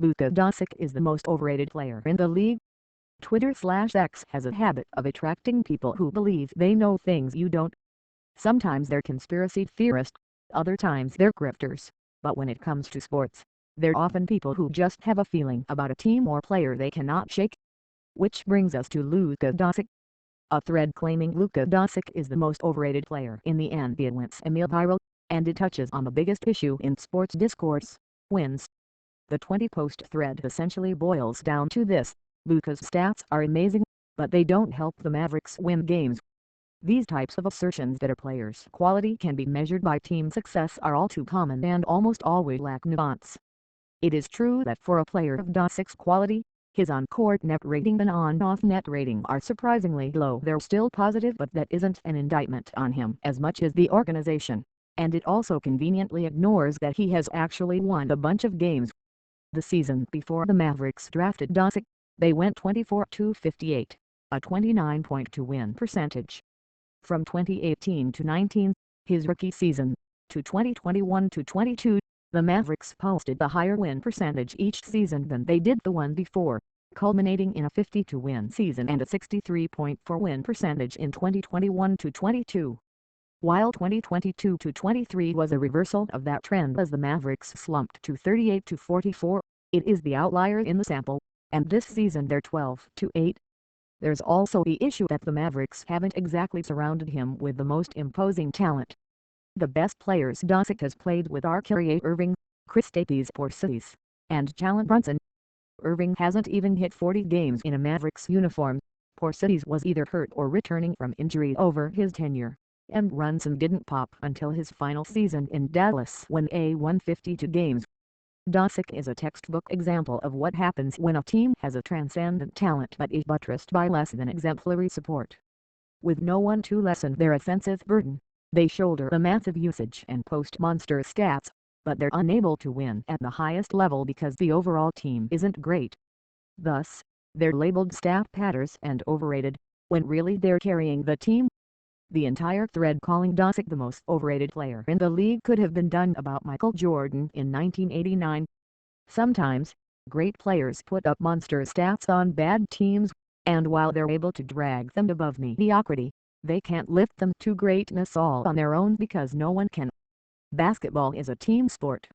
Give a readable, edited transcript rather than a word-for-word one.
Luka Doncic is the most overrated player in the league. Twitter/X has a habit of attracting people who believe they know things you don't. Sometimes they're conspiracy theorists, other times they're grifters, but when it comes to sports, they're often people who just have a feeling about a team or player they cannot shake. Which brings us to Luka Doncic. A thread claiming Luka Doncic is the most overrated player in the NBA went semi-viral, and it touches on the biggest issue in sports discourse: wins. The 20-post thread essentially boils down to this: Luka's stats are amazing, but they don't help the Mavericks win games. These types of assertions that a player's quality can be measured by team success are all too common and almost always lack nuance. It is true that for a player of Doncic's quality, his on-court net rating and on-off net rating are surprisingly low. They're still positive, but that isn't an indictment on him as much as the organization, and it also conveniently ignores that he has actually won a bunch of games. The season before the Mavericks drafted Doncic, they went 24-58, a 29.2 win percentage. From 2018 to 19, his rookie season, to 2021 to 22, the Mavericks posted a higher win percentage each season than they did the one before, culminating in a 52-win season and a 63.4 win percentage in 2021 to 22. While 2022 to 23 was a reversal of that trend as the Mavericks slumped to 38-44, it is the outlier in the sample, and this season they're 12-8. There's also the issue that the Mavericks haven't exactly surrounded him with the most imposing talent. The best players Doncic has played with are Kyrie Irving, Kristaps Porzingis, and Jalen Brunson. Irving hasn't even hit 40 games in a Mavericks uniform. Porzingis was either hurt or returning from injury over his tenure, and Brunson didn't pop until his final season in Dallas when he won 52 games. Doncic is a textbook example of what happens when a team has a transcendent talent but is buttressed by less than exemplary support. With no one to lessen their offensive burden, they shoulder a massive usage and post monster stats, but they're unable to win at the highest level because the overall team isn't great. Thus, they're labeled stat padders and overrated, when really they're carrying the team. The entire thread calling Doncic the most overrated player in the league could have been done about Michael Jordan in 1989. Sometimes, great players put up monster stats on bad teams, and while they're able to drag them above mediocrity, they can't lift them to greatness all on their own because no one can. Basketball is a team sport,